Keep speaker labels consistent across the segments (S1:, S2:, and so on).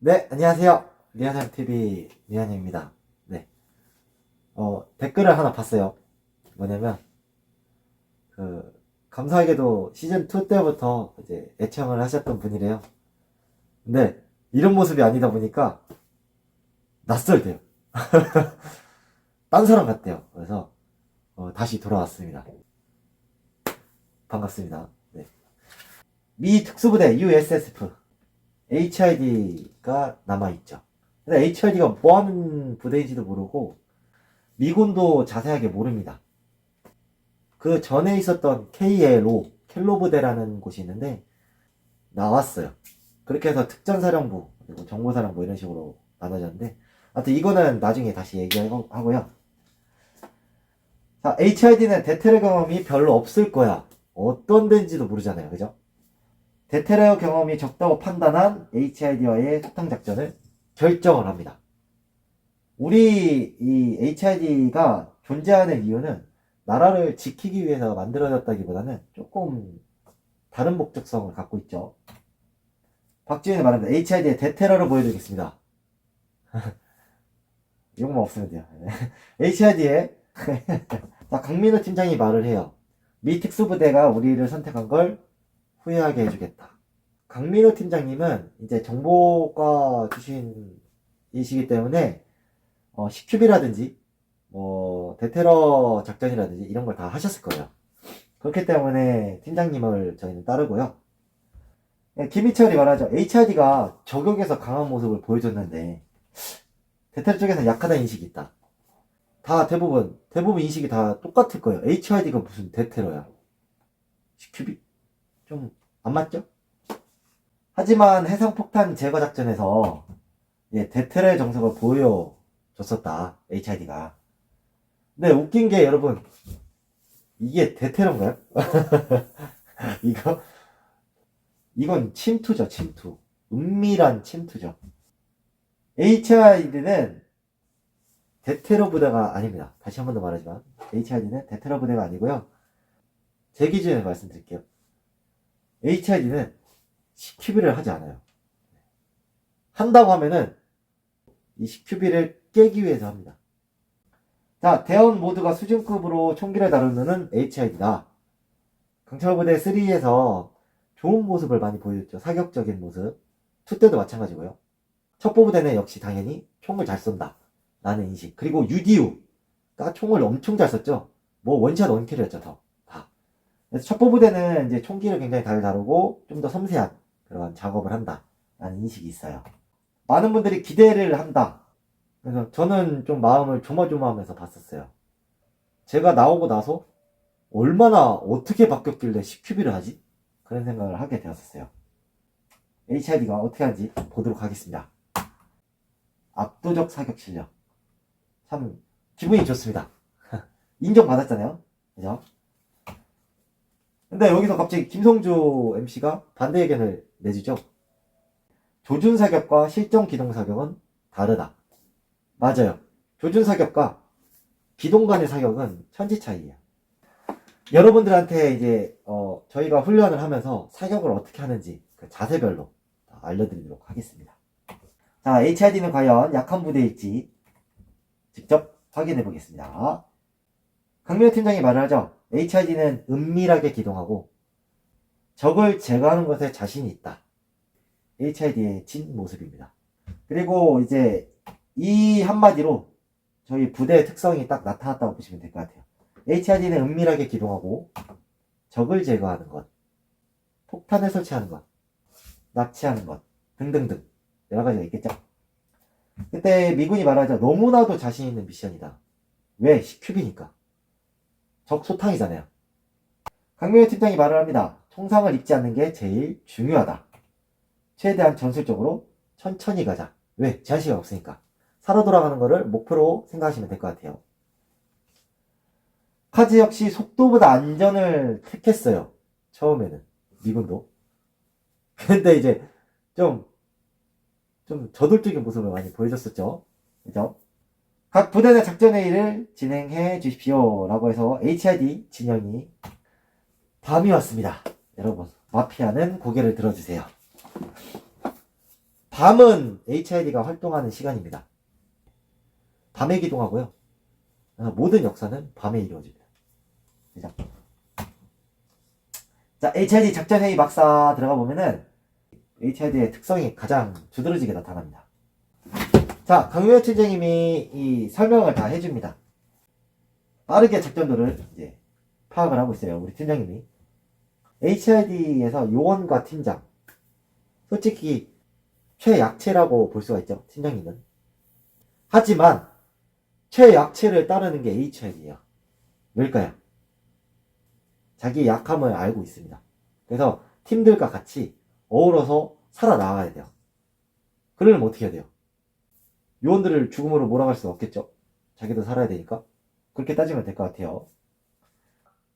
S1: 네, 안녕하세요. 리안양TV 리안양입니다. 네. 댓글을 하나 봤어요. 뭐냐면, 감사하게도 시즌2 때부터 이제 애청을 하셨던 분이래요. 근데, 이런 모습이 아니다 보니까, 낯설대요. 딴 사람 같대요. 그래서, 다시 돌아왔습니다. 반갑습니다. 네. 미 특수부대 USSF, HID가 남아있죠. 근데 HID가 뭐하는 부대인지도 모르고, 미군도 자세하게 모릅니다. 그 전에 있었던 KLO, 켈로부대라는 곳이 있는데, 나왔어요. 그렇게 해서 특전사령부, 그리고 정보사령부 이런 식으로 나눠졌는데, 하여튼 이거는 나중에 다시 얘기하고요. 자, HID는 대테러 경험이 별로 없을 거야. 어떤 데인지도 모르잖아요. 그죠? 대테러 경험이 적다고 판단한 HID와의 소탕작전을 결정을 합니다. 우리 이 HID가 존재하는 이유는 나라를 지키기 위해서 만들어졌다기보다는 조금 다른 목적성을 갖고 있죠. 박지훈이 말합니다. HID의 대테러를 보여드리겠습니다. 이것만 없으면 돼요. HID의 자, 강민호 팀장이 말을 해요. 미 특수부대가 우리를 선택한 걸 후회하게 해주겠다. 강민호 팀장님은 이제 정보과 출신이시기 때문에 CQB라든지 뭐 대테러 작전이라든지 이런 걸 다 하셨을 거예요. 그렇기 때문에 팀장님을 저희는 따르고요. 김희철이 말하죠. HID가 저격에서 강한 모습을 보여줬는데 대테러 쪽에서 약하다는 인식이 있다. 다 대부분 인식이 다 똑같을 거예요. HID가 무슨 대테러야. CQB? 좀 안 맞죠? 하지만 해상폭탄 제거 작전에서 대테러의 정석을 보여줬었다. HID가. 근데 웃긴 게 여러분, 이게 대테러인가요? 이건 침투죠, 침투. 은밀한 침투죠. HID는 대테러 부대가 아닙니다. 다시 한 번 더 말하지만, HID는 대테러 부대가 아니고요. 제 기준에 말씀드릴게요. HID는 CQB를 하지 않아요. 한다고 하면은, 이 CQB를 깨기 위해서 합니다. 자, 대원 모두가 수준급으로 총기를 다루는 HID다. 강철부대 3에서 좋은 모습을 많이 보여줬죠. 사격적인 모습. 2 때도 마찬가지고요. 첩보부대는 역시 당연히 총을 잘 쏜다. 라는 인식. 그리고 UDU가 총을 엄청 잘 썼죠. 뭐 원샷 원킬이었죠, 다. 그래서 첩보부대는 이제 총기를 굉장히 잘 다루고 좀 더 섬세한 그런 작업을 한다. 라는 인식이 있어요. 많은 분들이 기대를 한다. 그래서 저는 좀 마음을 조마조마하면서 봤었어요. 제가 나오고 나서 얼마나 어떻게 바뀌었길래 CQB를 하지? 그런 생각을 하게 되었었어요. HID가 어떻게 하는지 보도록 하겠습니다. 압도적 사격 실력. 참 기분이 좋습니다. 인정받았잖아요. 그죠? 근데 여기서 갑자기 김성주 MC가 반대 의견을 내주죠. 조준 사격과 실전 기동 사격은 다르다. 맞아요. 조준 사격과 기동 간의 사격은 천지 차이예요. 여러분들한테 이제 저희가 훈련을 하면서 사격을 어떻게 하는지 그 자세별로 알려드리도록 하겠습니다. 자, HID는 과연 약한 부대일지 직접 확인해 보겠습니다. 강민호 팀장이 말을 하죠. HID는 은밀하게 기동하고 적을 제거하는 것에 자신이 있다. HID의 진 모습입니다. 그리고 이제 이 한마디로 저희 부대의 특성이 딱 나타났다고 보시면 될 것 같아요. HID는 은밀하게 기동하고 적을 제거하는 것, 폭탄을 설치하는 것, 납치하는 것 등등등 여러 가지가 있겠죠. 그때 미군이 말하죠. 너무나도 자신 있는 미션이다. 왜? CQB니까. 적 소탕이잖아요. 강민호 팀장이 말을 합니다. 총상을 입지 않는 게 제일 중요하다. 최대한 전술적으로 천천히 가자. 왜? 제한 시간 없으니까. 살아 돌아가는 거를 목표로 생각하시면 될 것 같아요. 카즈 역시 속도보다 안전을 택했어요. 처음에는. 미군도. 근데 이제 좀 저돌적인 모습을 많이 보여줬었죠. 그죠? 각 부대의 작전회의를 진행해 주십시오. 라고 해서 HID 진영이 밤이 왔습니다. 여러분, 마피아는 고개를 들어주세요. 밤은 HID가 활동하는 시간입니다. 밤에 기동하고요. 모든 역사는 밤에 이루어집니다. 그죠? 자, HID 작전회의 막사 들어가 보면은 HID의 특성이 가장 두드러지게 나타납니다. 자, 강민호 팀장님이 이 설명을 다 해줍니다. 빠르게 작전도를 이제 파악을 하고 있어요. 우리 팀장님이. HID에서 요원과 팀장. 솔직히 최약체라고 볼 수가 있죠. 팀장님은. 하지만 최약체를 따르는 게 HID예요. 왜일까요? 자기 약함을 알고 있습니다. 그래서 팀들과 같이 어우러서 살아나가야 돼요. 그러려면 어떻게 해야 돼요? 요원들을 죽음으로 몰아갈 수는 없겠죠. 자기도 살아야 되니까. 그렇게 따지면 될 것 같아요.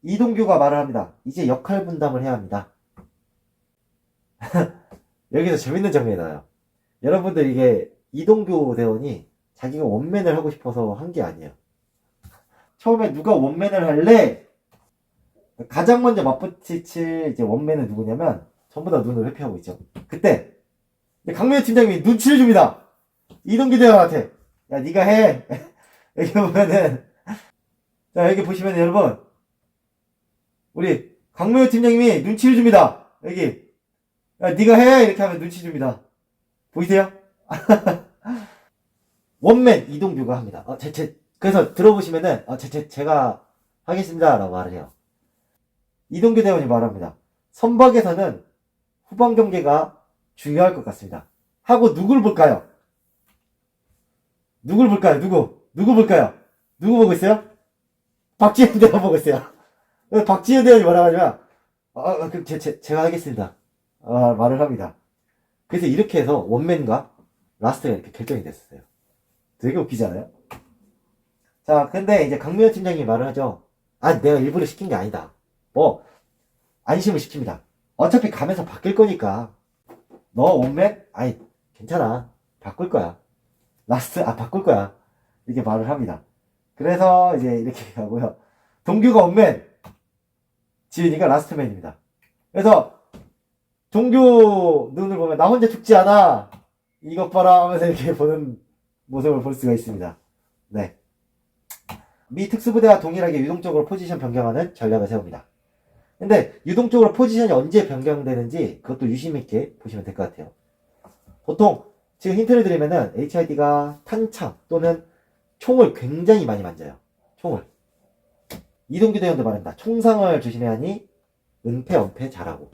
S1: 이동규가 말을 합니다. 이제 역할 분담을 해야 합니다. 여기서 재밌는 장면이 나와요. 여러분들 이게 이동규 대원이 자기가 원맨을 하고 싶어서 한 게 아니에요. 처음에 누가 원맨을 할래? 가장 먼저 맞붙이칠 이제 원맨은 누구냐면 전부 다 눈을 회피하고 있죠. 그때 강민호 팀장님이 눈치를 줍니다. 이동규 대원한테 야 네가 해. 여기 보면은 자 여기 보시면 여러분 우리 강민호 팀장님이 눈치를 줍니다. 여기 야 네가 해 이렇게 하면 눈치 줍니다. 보이세요? 원맨 이동규가 합니다. 그래서 들어보시면은 제가 하겠습니다 라고 말을 해요. 이동규 대원이 말합니다. 선박에서는 후방 경계가 중요할 것 같습니다. 하고 누굴 볼까요? 누굴 볼까요? 누구 볼까요? 누구 보고 있어요? 박지현 대원 보고 있어요. 박지현 대원이 뭐라고 하냐면 그럼 제가 하겠습니다. 말을 합니다. 그래서 이렇게 해서 원맨과 라스트가 이렇게 결정이 됐었어요. 되게 웃기지 않아요? 자, 근데 이제 강민호 팀장님이 말을 하죠. 내가 일부러 시킨 게 아니다. 안심을 시킵니다. 어차피 가면서 바뀔 거니까. 너 원맨? 괜찮아. 바꿀 거야. 라스트? 바꿀 거야. 이렇게 말을 합니다. 그래서 이제 이렇게 하고요. 동규가 원맨, 지은이가 라스트맨입니다. 그래서 동규 눈을 보면 나 혼자 죽지 않아. 이것 봐라 하면서 이렇게 보는 모습을 볼 수가 있습니다. 네. 미 특수부대와 동일하게 유동적으로 포지션 변경하는 전략을 세웁니다. 근데 유동적으로 포지션이 언제 변경되는지 그것도 유심있게 보시면 될 것 같아요. 보통 지금 힌트를 드리면은 HID가 탄창 또는 총을 굉장히 많이 만져요. 총을. 이동규 대원도 말합니다. 총상을 조심해야 하니 은폐, 엄폐 잘하고.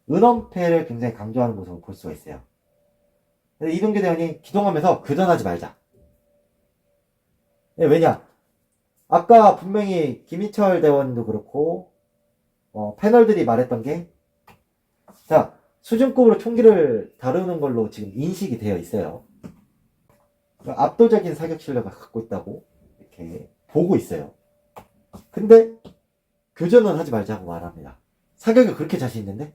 S1: 은엄폐를 굉장히 강조하는 모습을 볼 수가 있어요. 근데 이동규 대원이 기동하면서 교전하지 말자. 왜냐? 아까 분명히 김희철 대원도 그렇고 패널들이 말했던 게 자, 수준급으로 총기를 다루는 걸로 지금 인식이 되어 있어요. 압도적인 사격 실력을 갖고 있다고 이렇게 보고 있어요. 근데 교전은 하지 말자고 말합니다. 사격이 그렇게 자신 있는데?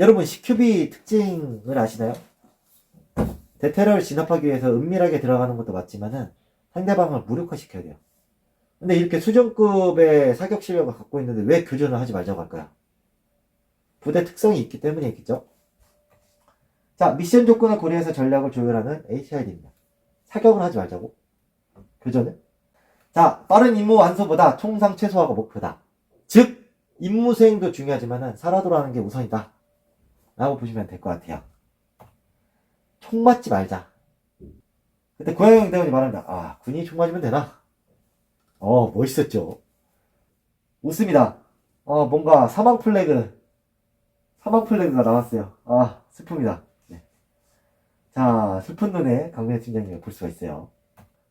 S1: 여러분 CQB 특징을 아시나요? 대테러를 진압하기 위해서 은밀하게 들어가는 것도 맞지만은 상대방을 무력화시켜야 돼요. 근데 이렇게 수준급의 사격 실력을 갖고 있는데 왜 교전을 하지 말자고 할까요? 부대 특성이 있기 때문이겠죠? 자, 미션 조건을 고려해서 전략을 조율하는 HID입니다. 사격을 하지 말자고? 교전을? 자, 빠른 임무 완수보다 총상 최소화가 목표다. 즉, 임무 수행도 중요하지만은 살아돌아가는 게 우선이다. 라고 보시면 될 것 같아요. 총 맞지 말자. 그때 고양이 대원이 말합니다. 군인이 총 맞으면 되나? 멋있었죠. 웃습니다. 뭔가 사망 플래그가 나왔어요. 슬픕니다. 네. 자, 슬픈 눈에 강민호 팀장님을 볼 수가 있어요.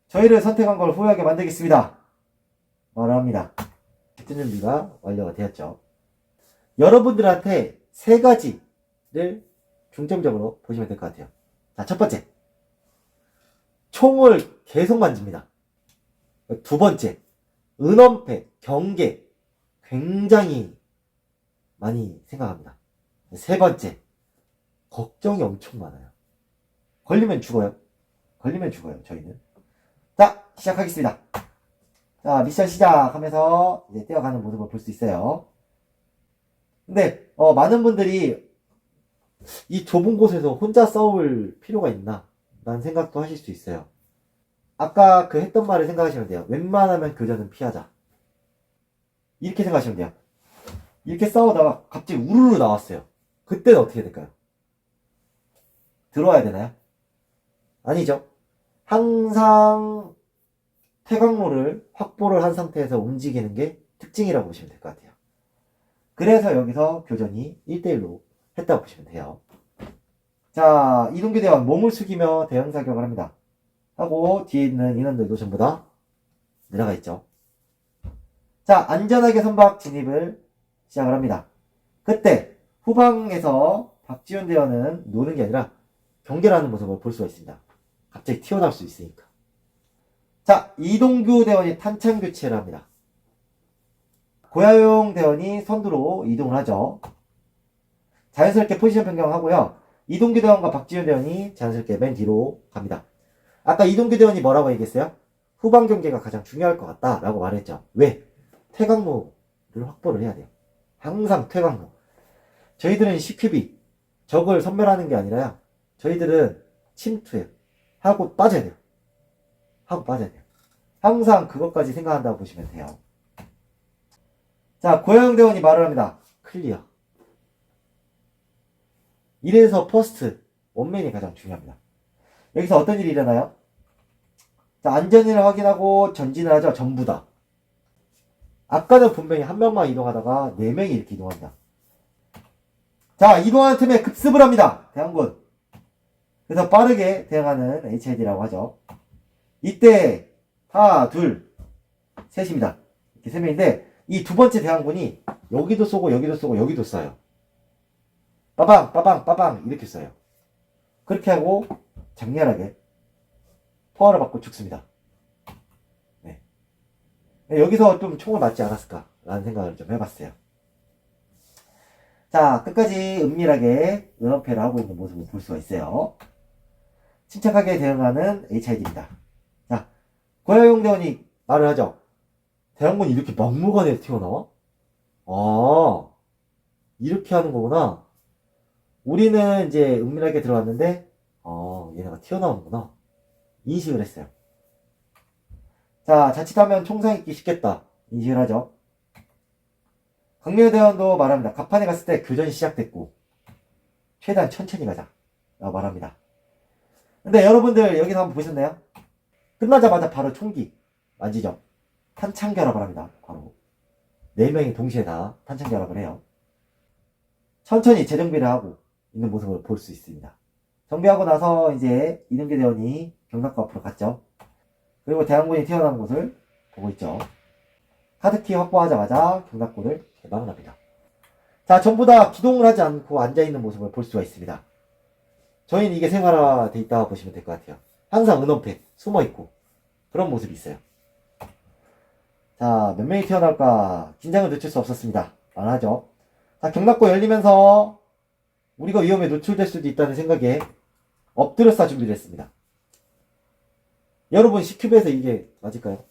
S1: 저희를 선택한 걸 후회하게 만들겠습니다. 말을 합니다. 작전 준비가 완료가 되었죠. 여러분들한테 세 가지를 중점적으로 보시면 될 것 같아요. 자, 첫 번째. 총을 계속 만집니다. 두 번째. 은엄폐, 경계. 굉장히 많이 생각합니다. 세 번째. 걱정이 엄청 많아요. 걸리면 죽어요. 저희는. 자, 시작하겠습니다. 자, 미션 시작하면서 이제 뛰어가는 모습을 볼 수 있어요. 근데, 많은 분들이 이 좁은 곳에서 혼자 싸울 필요가 있나? 라는 생각도 하실 수 있어요. 아까 그 했던 말을 생각하시면 돼요. 웬만하면 교전은 피하자. 이렇게 생각하시면 돼요. 이렇게 싸우다가 갑자기 우르르 나왔어요. 그때는 어떻게 될까요? 들어와야 되나요? 아니죠. 항상 퇴각로를 확보를 한 상태에서 움직이는 게 특징이라고 보시면 될 것 같아요. 그래서 여기서 교전이 1대1로 했다고 보시면 돼요. 자, 이동규 대원 몸을 숙이며 대응 사격을 합니다. 하고 뒤에 있는 인원들도 전부 다 내려가 있죠. 자, 안전하게 선박 진입을 시작을 합니다. 그때 후방에서 박지훈 대원은 노는 게 아니라 경계를 하는 모습을 볼 수가 있습니다. 갑자기 튀어나올 수 있으니까. 자, 이동규 대원이 탄창 교체를 합니다. 고야용 대원이 선두로 이동을 하죠. 자연스럽게 포지션 변경하고요. 이동규 대원과 박지훈 대원이 자연스럽게 맨 뒤로 갑니다. 아까 이동규 대원이 뭐라고 얘기했어요? 후방 경계가 가장 중요할 것 같다라고 말했죠. 왜? 퇴각로를 확보를 해야 돼요. 항상 퇴각로. 저희들은 CQB, 적을 섬멸하는 게 아니라요. 저희들은 침투해요. 하고 빠져야 돼요. 하고 빠져야 돼요. 항상 그것까지 생각한다고 보시면 돼요. 자, 고영 대원이 말을 합니다. 클리어. 이래서 퍼스트, 원맨이 가장 중요합니다. 여기서 어떤 일이 일어나요? 자, 안전을 확인하고 전진을 하죠. 전부 다. 아까는 분명히 한 명만 이동하다가 4명이 이렇게 이동합니다. 자, 이동하는 틈에 급습을 합니다. 대항군. 그래서 빠르게 대응하는 HID라고 하죠. 이때 하나, 둘, 셋입니다. 이렇게 3명인데 이 두 번째 대항군이 여기도 쏘고 여기도 쏘고 여기도 쏴요. 빠방 빠방 빠방 이렇게 쏴요. 그렇게 하고 장렬하게 포화를 받고 죽습니다. 네. 여기서 좀 총을 맞지 않았을까 라는 생각을 좀 해봤어요. 자, 끝까지 은밀하게 은어패를 하고 있는 모습을 볼 수가 있어요. 침착하게 대응하는 HID입니다. 자, 고야용 대원이 말을 하죠. 대항군이 이렇게 막무가내로 튀어나와? 아, 이렇게 하는 거구나. 우리는 이제 은밀하게 들어왔는데, 얘네가 튀어나오는구나. 인식을 했어요. 자, 자칫하면 총상 입기 쉽겠다. 인식을 하죠. 강렬 대원도 말합니다. 갑판에 갔을 때 교전이 시작됐고, 최대한 천천히 가자. 라고 말합니다. 근데 여러분들 여기서 한번 보셨나요? 끝나자마자 바로 총기 만지죠. 탄창 결합을 합니다. 바로 4명이 동시에 다 탄창 결합을 해요. 천천히 재정비를 하고 있는 모습을 볼 수 있습니다. 정비하고 나서 이제 이동규 대원이 경락고 앞으로 갔죠. 그리고 대항군이 튀어나온 곳을 보고 있죠. 카드키 확보하자마자 경락고를 개방을 합니다. 자, 전부 다 기동을 하지 않고 앉아있는 모습을 볼 수가 있습니다. 저희는 이게 생활화되어 있다고 보시면 될 것 같아요. 항상 은원패, 숨어있고 그런 모습이 있어요. 자, 몇 명이 튀어나올까? 긴장을 늦출 수 없었습니다. 말하죠. 자, 경락고 열리면서 우리가 위험에 노출될 수도 있다는 생각에 엎드려 쏴 준비를 했습니다. 여러분, C큐브에서 이게 맞을까요?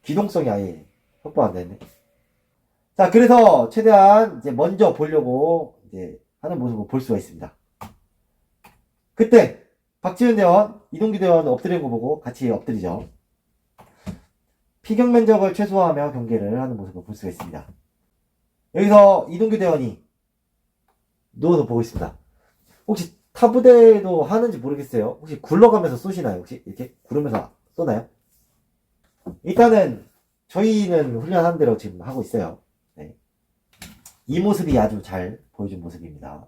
S1: 기동성이 아예 확보 안 되네. 자, 그래서 최대한 이제 먼저 보려고 이제 하는 모습을 볼 수가 있습니다. 그때 박지훈 대원, 이동규 대원 엎드리는 거 보고 같이 엎드리죠. 피격 면적을 최소화하며 경계를 하는 모습을 볼 수가 있습니다. 여기서 이동규 대원이 누워서 보고 있습니다. 혹시 타부대도 하는지 모르겠어요. 혹시 굴러가면서 쏘시나요? 혹시 이렇게 구르면서 쏘나요? 일단은 저희는 훈련한 대로 지금 하고 있어요. 네. 이 모습이 아주 잘 보여준 모습입니다.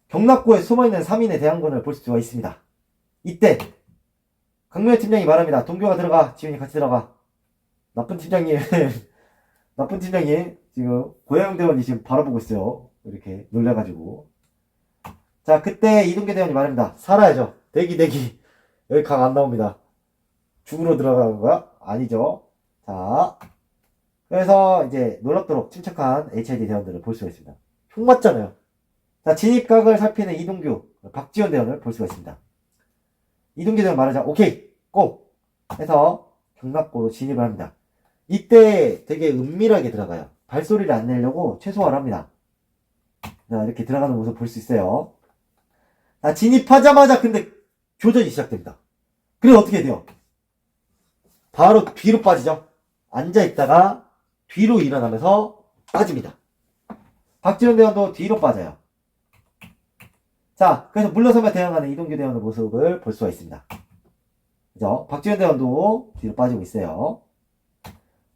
S1: 경락고에 숨어있는 3인의 대항군을 볼 수가 있습니다. 이때 강렬 팀장이 말합니다. 동규가 들어가. 지훈이 같이 들어가. 나쁜 팀장님 나쁜 팀장님 지금 고양 대원이 지금 바라보고 있어요. 이렇게 놀래가지고. 자, 그때 이동규 대원이 말합니다. 살아야죠. 대기 여기 강 안 나옵니다. 죽으러 들어가는 거야? 아니죠. 자, 그래서 이제 놀랍도록 침착한 HID 대원들을 볼 수가 있습니다. 총 맞잖아요. 자, 진입각을 살피는 이동규, 박지원 대원을 볼 수가 있습니다. 이동규 대원 말하자. 오케이, 고! 해서 경락고로 진입을 합니다. 이때 되게 은밀하게 들어가요. 발소리를 안 내려고 최소화를 합니다. 자, 이렇게 들어가는 모습 볼 수 있어요. 자, 진입하자마자 근데 교전이 시작됩니다. 그리고 어떻게 돼요? 바로 뒤로 빠지죠. 앉아있다가 뒤로 일어나면서 빠집니다. 박지훈 대원도 뒤로 빠져요. 자, 그래서 물러서며 대응하는 이동규 대원의 모습을 볼 수가 있습니다. 그죠? 박지훈 대원도 뒤로 빠지고 있어요.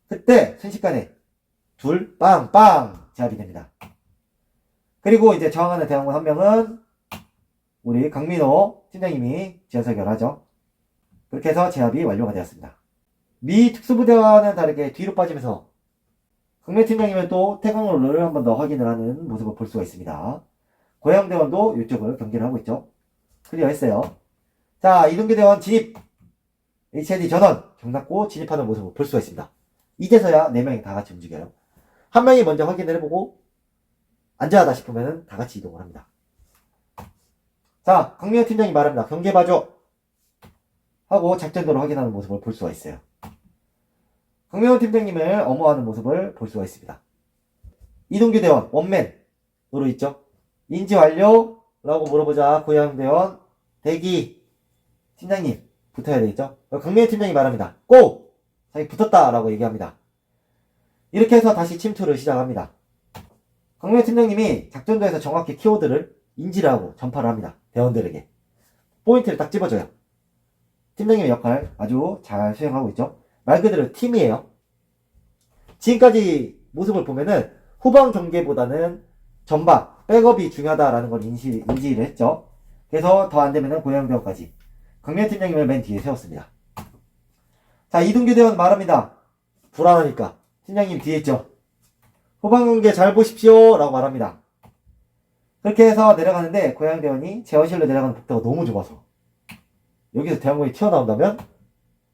S1: 그때 순식간에 둘 빵빵 제압이 됩니다. 그리고 이제 저항하는 대원군 한 명은 우리 강민호 팀장님이 지원사격을 하죠. 그렇게 해서 제압이 완료가 되었습니다. 미 특수부대와는 다르게 뒤로 빠지면서 강민호 팀장님은 또 태광로를 한 번 더 확인을 하는 모습을 볼 수가 있습니다. 고양대원도 이쪽을 경기를 하고 있죠. 클리어했어요. 자, 이동규 대원 진입! HID 전원! 경납고 진입하는 모습을 볼 수가 있습니다. 이제서야 4명이 다 같이 움직여요. 한 명이 먼저 확인을 해보고 안전하다 싶으면 다 같이 이동을 합니다. 자, 강민호 팀장이 말합니다. 경계 봐줘! 하고 작전도를 확인하는 모습을 볼 수가 있어요. 강민호 팀장님을 엄호하는 모습을 볼 수가 있습니다. 이동규 대원 원맨으로 있죠. 인지 완료? 라고 물어보자 고양대원 대기 팀장님 붙어야 되겠죠. 강민호 팀장이 말합니다. 고! 자기 붙었다 라고 얘기합니다. 이렇게 해서 다시 침투를 시작합니다. 강민호 팀장님이 작전도에서 정확히 키워드를 인지를 하고 전파를 합니다. 대원들에게 포인트를 딱 집어줘요. 팀장님의 역할 아주 잘 수행하고 있죠. 말 그대로 팀이에요. 지금까지 모습을 보면은 후방 경계보다는 전방 백업이 중요하다라는 걸 인지를 했죠. 그래서 더 안되면은 고양대원까지 강민호 팀장님을 맨 뒤에 세웠습니다. 자, 이동규 대원 말합니다. 불안하니까 팀장님 뒤에 있죠. 후방 경계 잘 보십시오 라고 말합니다. 그렇게 해서 내려가는데 고양대원이 제어실로 내려가는 복도가 너무 좁아서 여기서 대원군이 튀어나온다면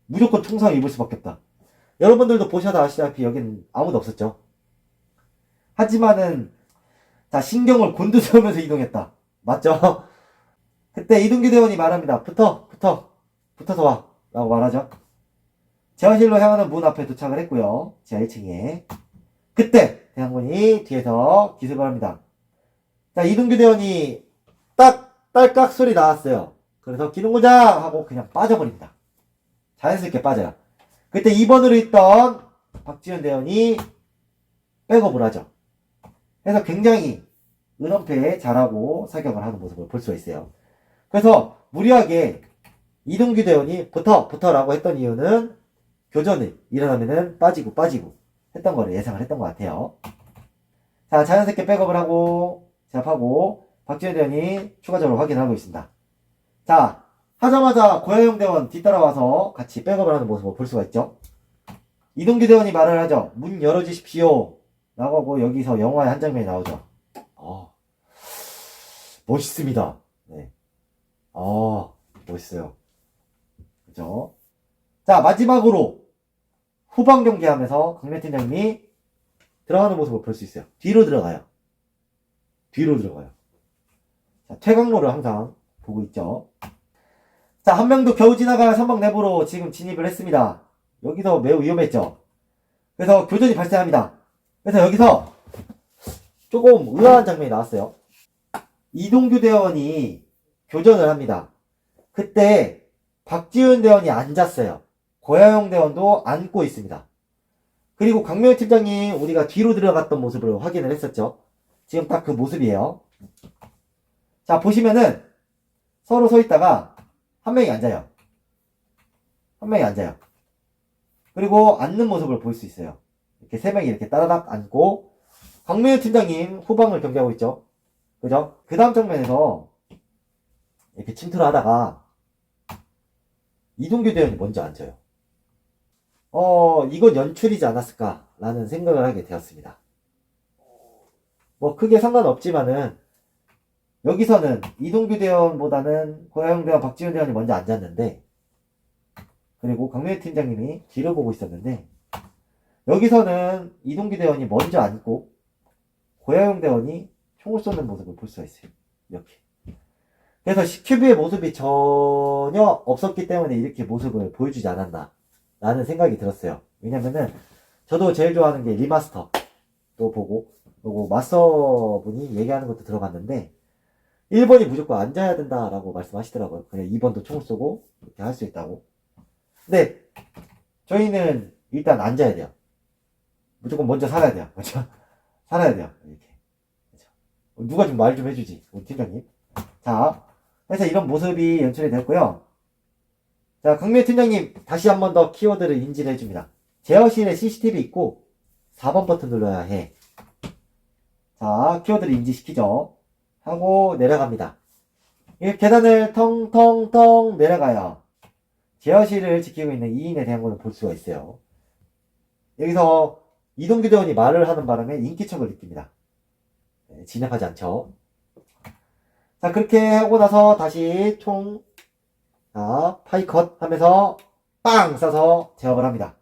S1: 무조건 총상을 입을 수밖에 없다. 여러분들도 보셔도 아시다시피 여기는 아무도 없었죠. 하지만은 자, 신경을 곤두세우면서 이동했다. 맞죠? 그때 이동규 대원이 말합니다. 붙어서 와 라고 말하죠. 제어실로 향하는 문 앞에 도착을 했고요. 지하 1층에 그때 대항군이 뒤에서 기습을 합니다. 자, 이동규 대원이 딱 딸깍 소리 나왔어요. 그래서 기둥고장 하고 그냥 빠져버립니다. 자연스럽게 빠져요. 그때 2번으로 있던 박지훈 대원이 백업을 하죠. 그래서 굉장히 은원패에 잘하고 사격을 하는 모습을 볼 수가 있어요. 그래서 무리하게 이동규 대원이 붙어라고 했던 이유는 교전을 일어나면은 빠지고 했던 거를 예상을 했던 것 같아요. 자, 자연스럽게 백업을 하고 제압하고 박지훈 대원이 추가적으로 확인하고 있습니다. 자, 하자마자 고야영 대원 뒤따라와서 같이 백업을 하는 모습을 볼 수가 있죠. 이동규 대원이 말을 하죠. 문 열어주십시오 라고 하고 여기서 영화의 한 장면이 나오죠. 멋있습니다. 네. 멋있어요. 그죠? 자, 마지막으로 후방 경기하면서 강민 팀장님이 들어가는 모습을 볼 수 있어요. 뒤로 들어가요. 자, 퇴강로를 항상 보고 있죠. 자, 한 명도 겨우 지나가 선박 내부로 지금 진입을 했습니다. 여기서 매우 위험했죠. 그래서 교전이 발생합니다. 그래서 여기서 조금 의아한 장면이 나왔어요. 이동규 대원이 교전을 합니다. 그때 박지훈 대원이 앉았어요. 고야영 대원도 앉고 있습니다. 그리고 강명희 팀장님 우리가 뒤로 들어갔던 모습을 확인을 했었죠. 지금 딱 그 모습이에요. 자, 보시면은 서로 서 있다가 한 명이 앉아요. 그리고 앉는 모습을 볼 수 있어요. 이렇게 세 명이 이렇게 따라닥 앉고 강명희 팀장님 후방을 경계하고 있죠. 그죠? 그 다음 장면에서 이렇게 침투를 하다가 이동규 대원이 먼저 앉아요. 이건 연출이지 않았을까라는 생각을 하게 되었습니다. 뭐 크게 상관없지만은 여기서는 이동규 대원보다는 고야영 대원, 박지훈 대원이 먼저 앉았는데 그리고 강민호 팀장님이 뒤를 보고 있었는데 여기서는 이동규 대원이 먼저 앉고 고야영 대원이 총을 쏘는 모습을 볼 수가 있어요. 이렇게. 그래서 CQB의 모습이 전혀 없었기 때문에 이렇게 모습을 보여주지 않았나 라는 생각이 들었어요. 왜냐면은 저도 제일 좋아하는 게 리마스터 또 보고 그리고 마스터분이 얘기하는 것도 들어봤는데 1번이 무조건 앉아야 된다라고 말씀하시더라고요. 그냥 2번도 총을 쏘고 이렇게 할 수 있다고. 근데 저희는 일단 앉아야 돼요. 무조건 먼저 살아야 돼요. 그렇죠? 살아야 돼요. 이렇게. 그렇죠? 누가 좀 말 좀 해주지, 우리 팀장님. 자, 그래서 이런 모습이 연출이 됐고요. 자, 강민 팀장님 다시 한 번 더 키워드를 인지를 해줍니다. 제어실에 CCTV 있고 4번 버튼 눌러야 해. 자, 키워드를 인지시키죠. 하고 내려갑니다. 이 계단을 텅텅텅 내려가요. 제어실을 지키고 있는 2인에 대한 것을 볼 수가 있어요. 여기서 이동규 대원이 말을 하는 바람에 인기척을 느낍니다. 네, 진압하지 않죠. 자, 그렇게 하고 나서 다시 총, 자, 파이 컷 하면서 빵! 쏴서 제압을 합니다.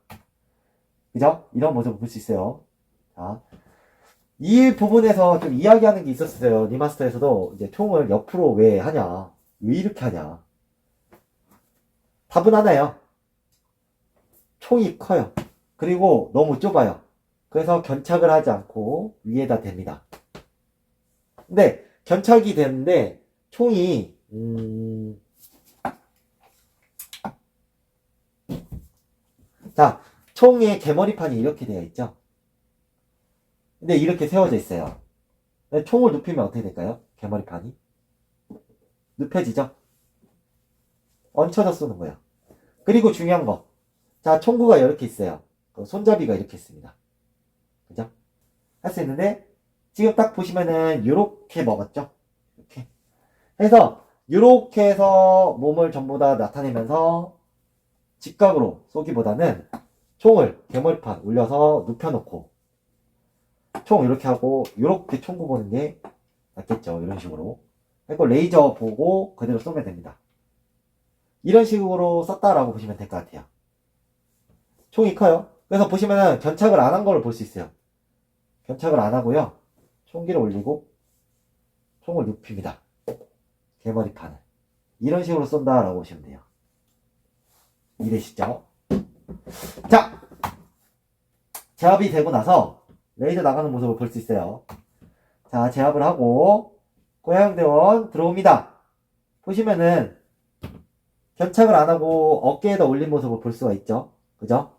S1: 그죠? 이런 모습을 볼 수 있어요. 자, 이 부분에서 좀 이야기하는 게 있었어요. 리마스터에서도 이제 총을 옆으로 왜 하냐? 왜 이렇게 하냐? 답은 하나요. 총이 커요. 그리고 너무 좁아요. 그래서 견착을 하지 않고 위에다 댑니다. 근데 견착이 되는데 총이 자, 총의 개머리판이 이렇게 되어 있죠. 근데 이렇게 세워져 있어요. 총을 눕히면 어떻게 될까요? 개머리판이 눕혀지죠. 얹혀서 쏘는 거예요. 그리고 중요한 거, 자, 총구가 이렇게 있어요. 손잡이가 이렇게 있습니다. 그죠? 할 수 있는데 지금 딱 보시면은 요렇게 먹었죠. 이렇게 해서 요렇게 해서 몸을 전부 다 나타내면서 직각으로 쏘기보다는 총을 개머리판 올려서 눕혀놓고 총 이렇게 하고 요렇게 총구 보는 게 낫겠죠. 이런 식으로 그리고 레이저 보고 그대로 쏘면 됩니다. 이런 식으로 썼다라고 보시면 될 것 같아요. 총이 커요. 그래서 보시면은 견착을 안 한 걸 볼 수 있어요. 견착을 안 하고요. 총기를 올리고 총을 눕힙니다. 개머리판을. 이런 식으로 쏜다라고 보시면 돼요. 이해되시죠? 자! 제압이 되고 나서 레이저 나가는 모습을 볼 수 있어요. 자, 제압을 하고 고양대원 들어옵니다. 보시면은 견착을 안 하고 어깨에다 올린 모습을 볼 수가 있죠. 그죠?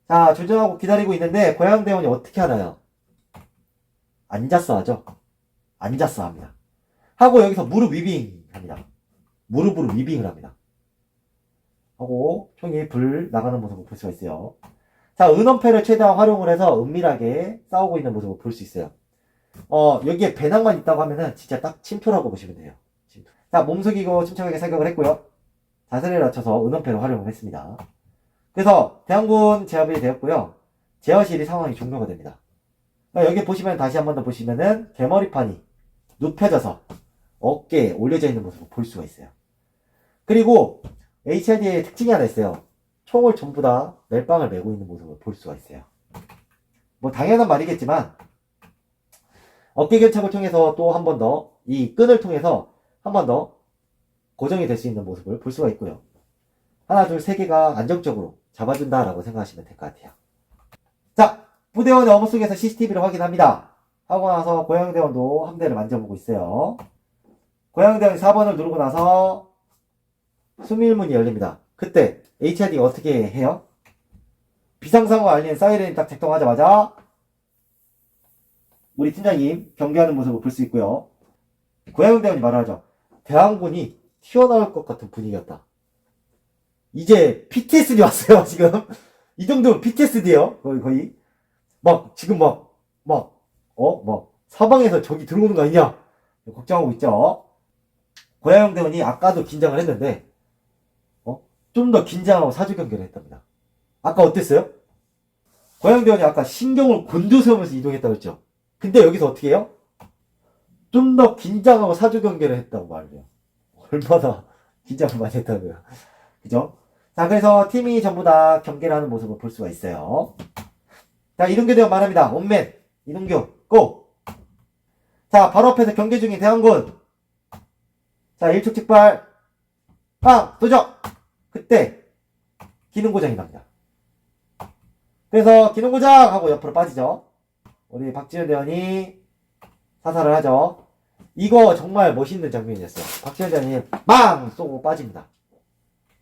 S1: 자, 조정하고 기다리고 있는데 고양대원이 어떻게 하나요? 앉았어 하죠. 앉았어 합니다. 하고 여기서 무릎 위빙 합니다. 무릎으로 위빙을 합니다. 하고 총이 불 나가는 모습을 볼 수가 있어요. 자, 은원패를 최대한 활용을 해서 은밀하게 싸우고 있는 모습을 볼 수 있어요. 여기에 배낭만 있다고 하면은 진짜 딱 침투라고 보시면 돼요. 침투. 자, 몸 숙이고 침착하게 사격을 했고요. 자세를 낮춰서 은원패를 활용을 했습니다. 그래서 대항군 제압이 되었고요. 제어실이 상황이 종료가 됩니다. 여기 보시면 다시 한 번 더 보시면은 개머리판이 눕혀져서 어깨에 올려져 있는 모습을 볼 수가 있어요. 그리고 HID의 특징이 하나 있어요. 총을 전부 다 멜빵을 메고 있는 모습을 볼 수가 있어요. 뭐 당연한 말이겠지만 어깨 견착을 통해서 또 한 번 더 이 끈을 통해서 한 번 더 고정이 될 수 있는 모습을 볼 수가 있고요. 하나, 둘, 세 개가 안정적으로 잡아준다라고 생각하시면 될 것 같아요. 자, 부대원의 어머 속에서 CCTV를 확인합니다. 하고 나서 고양대원도 함대를 만져보고 있어요. 고양대원이 4번을 누르고 나서 수밀문이 열립니다. 그때 HID가 어떻게 해요? 비상상황 알리는 사이렌이 딱 작동하자마자 우리 팀장님 경계하는 모습을 볼 수 있고요. 고양대원이 말을 하죠. 대항군이 튀어나올 것 같은 분위기였다. 이제 PTSD 왔어요, 지금. 이 정도면 PTSD예요, 거의. 지금 사방에서 적이 들어오는 거 아니냐? 걱정하고 있죠. 고양영 대원이 아까도 긴장을 했는데, 좀 더 긴장하고 사주 경계를 했답니다. 아까 어땠어요? 고양영 대원이 아까 신경을 곤두세우면서 이동했다고 했죠. 근데 여기서 어떻게 해요? 좀 더 긴장하고 사주 경계를 했다고 말을 해요. 얼마나 긴장을 많이 했다고요. 그죠? 자, 그래서 팀이 전부 다 경계를 하는 모습을 볼 수가 있어요. 자, 이동규 대원 말합니다. 원맨, 이동규, 고! 자, 바로 앞에서 경계 중인 대항군. 자, 일촉즉발, 도적! 그때, 기능고장이 납니다. 그래서 기능고장! 하고 옆으로 빠지죠. 우리 박지현 대원이 사살을 하죠. 이거 정말 멋있는 장면이었어요. 박지현 대원이 빵! 쏘고 빠집니다.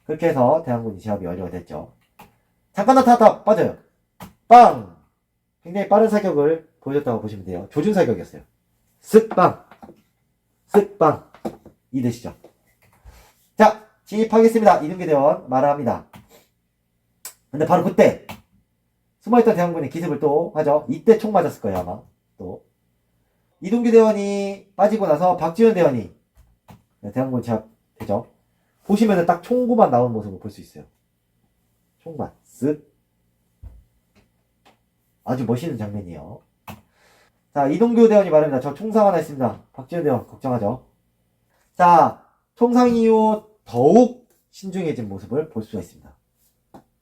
S1: 그렇게 해서 대항군이 제압이 완료가 됐죠. 잠깐 나타났다 빠져요. 빵! 굉장히 빠른 사격을 보여줬다고 보시면 돼요. 조준 사격이었어요. 쓱빵! 쓱빵! 이되시죠. 자, 진입하겠습니다. 이동규 대원 말을 합니다. 근데 바로 그때 숨어있던 대항군이 기습을 또 하죠. 이때 총 맞았을 거예요 아마. 또 이동규 대원이 빠지고 나서 박지현 대원이 대항군 제압되죠. 보시면은 딱 총구만 나온 모습을 볼 수 있어요. 총만 쓱. 아주 멋있는 장면이에요. 자, 이동규 대원이 말합니다. 저 총상 하나 있습니다. 박지현 대원 걱정하죠. 자, 총상 이후 더욱 신중해진 모습을 볼 수가 있습니다.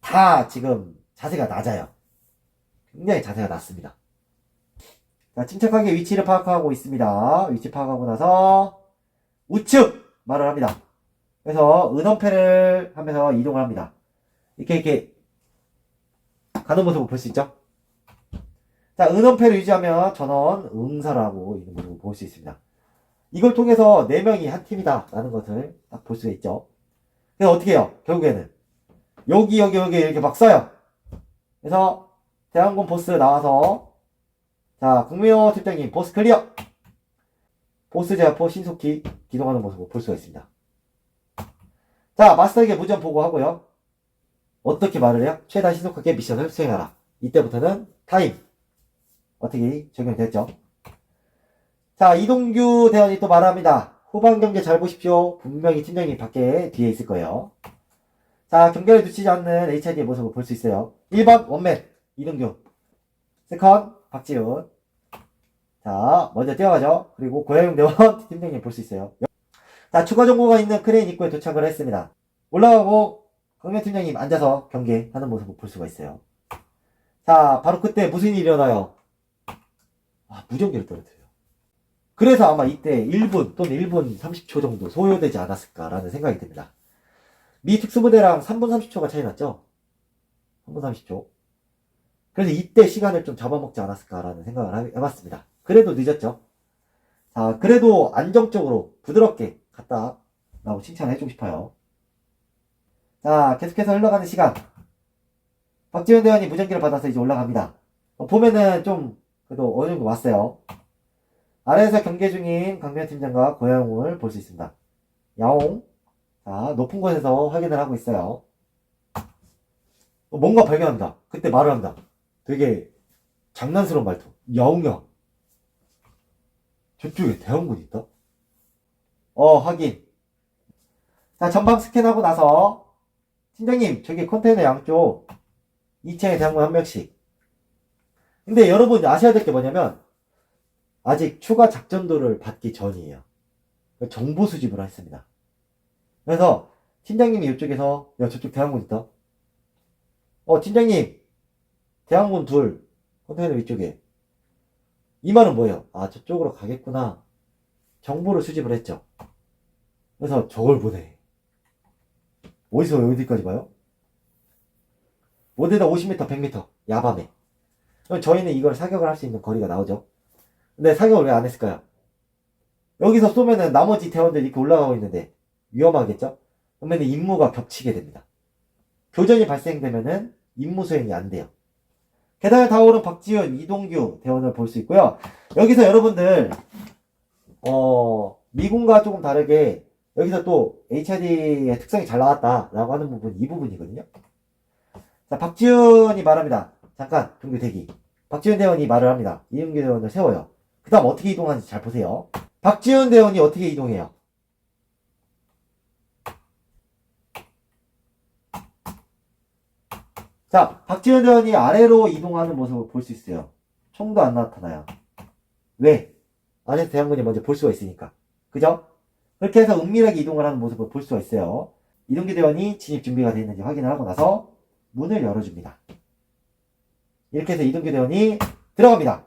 S1: 다 지금 자세가 낮아요. 굉장히 자세가 낮습니다. 자, 침착하게 위치를 파악하고 있습니다. 위치 파악하고 나서 우측 말을 합니다. 그래서 은원패를 하면서 이동을 합니다. 이렇게 가는 모습을 볼 수 있죠. 자, 은원패를 유지하면 전원 응사를 하고 있는 모습을 볼 수 있습니다. 이걸 통해서 4명이 한 팀이다 라는 것을 딱 볼 수가 있죠. 그래서 어떻게 해요? 결국에는 여기 이렇게 막 쏴요. 그래서 대항군 보스 나와서 자, 국민호 팀장님 보스 클리어! 보스 제압포 신속히 기동하는 모습을 볼 수가 있습니다. 자, 마스터에게 무전 보고하고요. 어떻게 말을 해요? 최대한 신속하게 미션을 수행하라. 이때부터는 타임 어떻게 적용됐죠? 자, 이동규 대원이 또 말합니다. 후반 경기 잘 보십시오. 분명히 팀장님 밖에 뒤에 있을 거예요. 자, 경계를 놓치지 않는 HID의 모습을 볼 수 있어요. 1번 원맨 이동규, 세컨 박지훈. 자, 먼저 뛰어가죠. 그리고 고야용 대원 팀장님 볼 수 있어요. 자, 추가 정보가 있는 크레인 입구에 도착을 했습니다. 올라가고 강명 팀장님 앉아서 경계하는 모습을 볼 수가 있어요. 자, 바로 그때 무슨 일이 일어나요? 무전기를 떨어뜨려요. 그래서 아마 이때 1분 또는 1분 30초 정도 소요되지 않았을까라는 생각이 듭니다. 미 특수부대랑 3분 30초가 차이 났죠? 3분 30초. 그래서 이때 시간을 좀 잡아먹지 않았을까라는 생각을 해봤습니다. 그래도 늦었죠? 자, 그래도 안정적으로 부드럽게 갔다 라고 칭찬해주고 싶어요. 자, 계속해서 흘러가는 시간. 박지현 대원이 무전기를 받아서 이제 올라갑니다. 보면은 좀 그래도 어느 정도 왔어요. 아래에서 경계 중인 강명 팀장과 고야용을 볼 수 있습니다. 야옹. 자, 높은 곳에서 확인을 하고 있어요. 뭔가 발견합니다. 그때 말을 합니다. 되게 장난스러운 말투. 야옹야. 저쪽에 대원군이 있다? 확인. 자, 전방 스캔하고 나서 팀장님, 저기 컨테이너 양쪽 2층에 대원군 한 명씩. 근데 여러분 아셔야 될 게 뭐냐면 아직 추가 작전도를 받기 전이에요. 정보 수집을 했습니다. 그래서 팀장님이 이쪽에서 야, 저쪽 대항군 있다. 팀장님, 대항군 둘 컨테이너 위쪽에. 이 말은 뭐예요? 저쪽으로 가겠구나. 정보를 수집을 했죠. 그래서 저걸 보내. 어디서 어디까지 봐요? 어디다 50m, 100m 야밤에. 그럼 저희는 이걸 사격을 할 수 있는 거리가 나오죠. 근데 사격을 왜 안 했을까요? 여기서 쏘면은 나머지 대원들이 이렇게 올라가고 있는데 위험하겠죠? 그러면 임무가 겹치게 됩니다. 교전이 발생되면은 임무 수행이 안 돼요. 계단을 타오른 박지훈, 이동규 대원을 볼 수 있고요. 여기서 여러분들 미군과 조금 다르게 여기서 또 HID의 특성이 잘 나왔다라고 하는 부분 이 부분이거든요. 자, 박지훈이 말합니다. 잠깐 종교 대기. 박지훈 대원이 말을 합니다. 이동규 대원을 세워요. 그 다음 어떻게 이동하는지 잘 보세요. 박지훈 대원이 어떻게 이동해요? 자, 박지훈 대원이 아래로 이동하는 모습을 볼 수 있어요. 총도 안 나타나요. 왜? 안에서 대항군이 먼저 볼 수가 있으니까. 그죠? 그렇게 해서 은밀하게 이동을 하는 모습을 볼 수가 있어요. 이동규 대원이 진입 준비가 되어 있는지 확인을 하고 나서 문을 열어줍니다. 이렇게 해서 이동규 대원이 들어갑니다.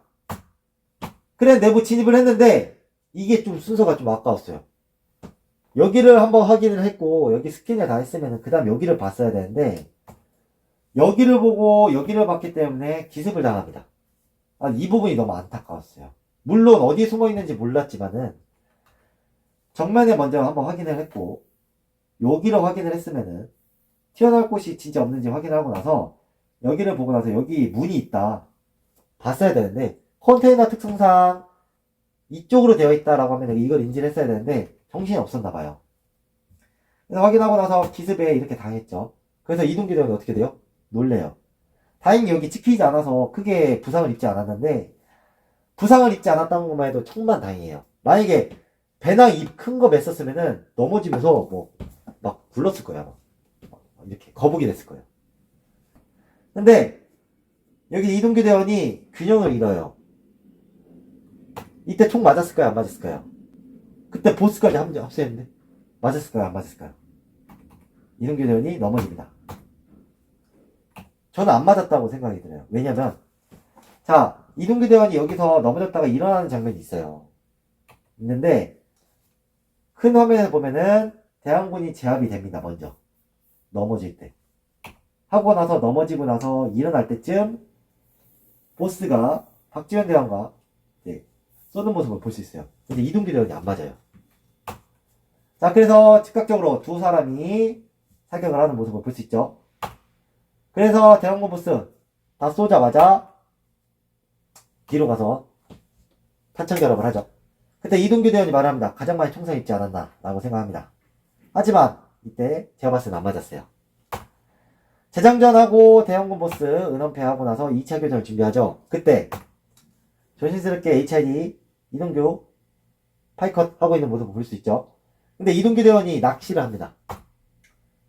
S1: 그래 내부 진입을 했는데 이게 좀 순서가 좀 아까웠어요. 여기를 한번 확인을 했고 여기 스캔을 다 했으면 그 다음 여기를 봤어야 되는데 여기를 보고 여기를 봤기 때문에 기습을 당합니다. 이 부분이 너무 안타까웠어요. 물론 어디에 숨어 있는지 몰랐지만은 정면에 먼저 한번 확인을 했고 여기를 확인을 했으면은 튀어나올 곳이 진짜 없는지 확인을 하고 나서 여기를 보고 나서 여기 문이 있다 봤어야 되는데 컨테이너 특성상 이쪽으로 되어 있다라고 하면 이걸 인지를 했어야 되는데 정신이 없었나 봐요. 그래서 확인하고 나서 기습에 이렇게 당했죠. 그래서 이동규대원이 어떻게 돼요? 놀래요. 다행히 여기 찍히지 않아서 크게 부상을 입지 않았는데 부상을 입지 않았다는 것만 해도 천만 다행이에요. 만약에 배낭 입 큰 거 맸었으면은 넘어지면서 뭐 막 굴렀을 거야. 막 이렇게 거북이 됐을 거예요. 근데 여기 이동규 대원이 균형을 잃어요. 이때 총 맞았을까요? 안 맞았을까요? 그때 보스까지 합세했는데 맞았을까요? 안 맞았을까요? 이동규 대원이 넘어집니다. 저는 안 맞았다고 생각이 들어요. 왜냐면 자 이동규 대원이 여기서 넘어졌다가 일어나는 장면이 있어요. 있는데 큰 화면에서 보면은 대항군이 제압이 됩니다. 먼저 넘어질 때 하고 나서 넘어지고 나서 일어날 때쯤 보스가 박지현 대원과 쏘는 모습을 볼 수 있어요. 근데 이동규 대원이 안 맞아요. 자 그래서 즉각적으로 두 사람이 사격을 하는 모습을 볼 수 있죠. 그래서 대항군 보스 다 쏘자마자 뒤로 가서 탄창 결합을 하죠. 그때 이동규 대원이 말합니다. 가장 많이 총상 입지 않았나 라고 생각합니다. 하지만 이때 제가 봤을 땐 안 맞았어요. 재장전하고 대항군 보스 은원패하고 나서 2차 교전을 준비하죠. 그때 조심스럽게 HID 이동규 파이컷 하고 있는 모습을 볼 수 있죠. 근데 이동규 대원이 낚시를 합니다.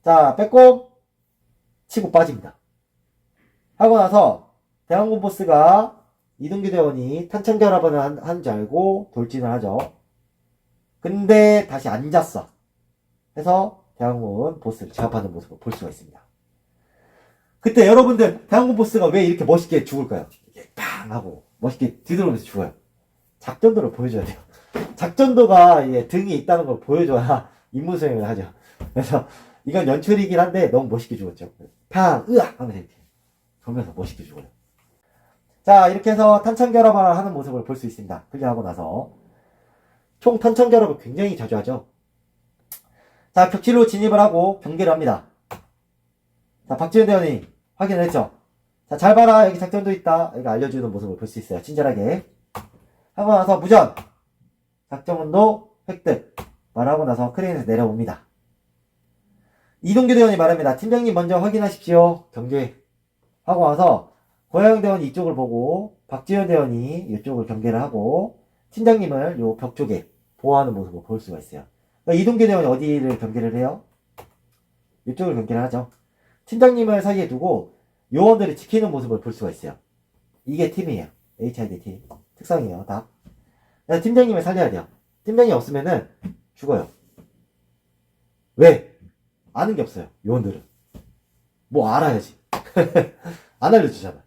S1: 자 빼꼼 치고 빠집니다. 하고 나서 대항군 보스가 이동규 대원이 탄창 결합을 하는 줄 알고 돌진을 하죠. 근데 다시 앉았어. 해서 대항군 보스를 제압하는 모습을 볼 수가 있습니다. 그때 여러분들 대항군 보스가 왜 이렇게 멋있게 죽을까요? 이렇게 팡 하고 멋있게 뒤돌아오면서 죽어요. 작전도를 보여줘야 돼요. 작전도가 등이 있다는 걸 보여줘야 임무 수행을 하죠. 그래서 이건 연출이긴 한데 너무 멋있게 죽었죠. 팡 으악 하면서 이렇게 돌면서 멋있게 죽어요. 자 이렇게 해서 탄창 결합을 하는 모습을 볼 수 있습니다. 클리어하고 나서 총 탄창 결합을 굉장히 자주 하죠. 자 격실로 진입을 하고 경계를 합니다. 자 박지현 대원이 확인을 했죠. 자 잘 봐라 여기 작전도 있다 여기 알려주는 모습을 볼 수 있어요. 친절하게 하고 나서 무전 작전원도 획득 말하고 나서 크레인에서 내려옵니다. 이동규 대원이 말합니다. 팀장님 먼저 확인하십시오. 경계 하고 와서 고영 대원이 이쪽을 보고 박지현 대원이 이쪽을 경계를 하고 팀장님을 요 벽 쪽에 보호하는 모습을 볼 수가 있어요. 그러니까 이동규 대원이 어디를 경계를 해요? 이쪽을 경계를 하죠. 팀장님을 사이에 두고 요원들이 지키는 모습을 볼 수가 있어요. 이게 팀이에요. HID 팀 특성이에요. 다. 그래서 팀장님을 살려야 돼요. 팀장이 없으면은 죽어요. 왜? 아는 게 없어요. 요원들은 뭐 알아야지. 안 알려주잖아.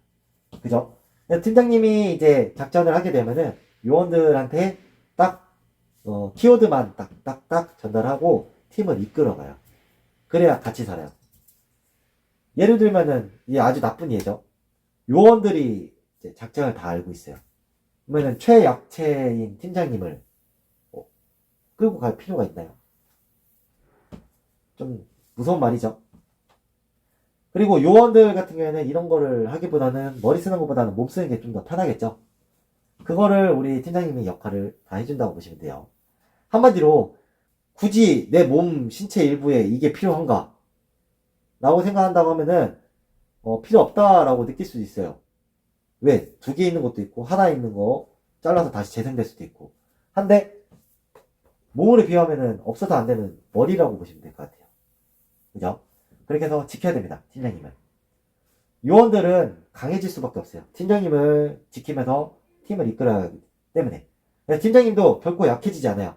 S1: 그죠? 팀장님이 이제 작전을 하게 되면은 요원들한테 딱 키워드만 딱딱딱 전달하고 팀을 이끌어가요. 그래야 같이 살아요. 예를 들면은 이게 아주 나쁜 예죠. 요원들이 이제 작전을 다 알고 있어요. 그러면은 최약체인 팀장님을 끌고 갈 필요가 있나요? 좀 무서운 말이죠. 그리고 요원들 같은 경우에는 이런 거를 하기보다는 머리 쓰는 것보다는 몸 쓰는 게 좀 더 편하겠죠. 그거를 우리 팀장님이 역할을 다 해준다고 보시면 돼요. 한마디로 굳이 내 몸 신체 일부에 이게 필요한가 라고 생각한다고 하면은 필요 없다라고 느낄 수도 있어요. 왜? 두 개 있는 것도 있고 하나 있는 거 잘라서 다시 재생될 수도 있고 한데 몸으로 비유하면은 없어서 안 되는 머리라고 보시면 될 것 같아요. 그죠? 그렇게 해서 지켜야 됩니다. 팀장님을. 요원들은 강해질 수밖에 없어요. 팀장님을 지키면서 팀을 이끌어야 하기 때문에. 그래서 팀장님도 결코 약해지지 않아요.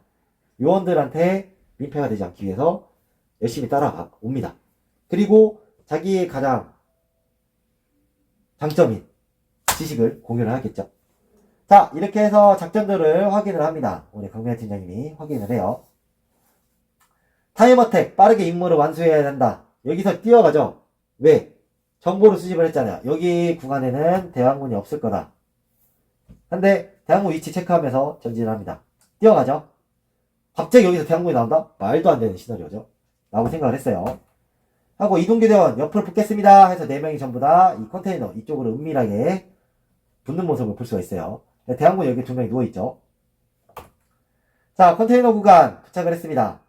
S1: 요원들한테 민폐가 되지 않기 위해서 열심히 따라옵니다. 그리고 자기의 가장 장점인 지식을 공유를 하겠죠. 자, 이렇게 해서 작전들을 확인을 합니다. 우리 강민아 팀장님이 확인을 해요. 타임어택 빠르게 임무를 완수해야 된다. 여기서 뛰어가죠. 왜? 정보를 수집을 했잖아요. 여기 구간에는 대항군이 없을 거다. 근데 대항군 위치 체크하면서 전진을 합니다. 뛰어가죠. 갑자기 여기서 대항군이 나온다? 말도 안 되는 시나리오죠. 라고 생각을 했어요. 하고 이동교대원 옆으로 붙겠습니다 해서 4명이 전부 다 이 컨테이너 이쪽으로 은밀하게 붙는 모습을 볼 수가 있어요. 대항군 여기 2명이 누워있죠. 자, 컨테이너 구간 도착을 했습니다.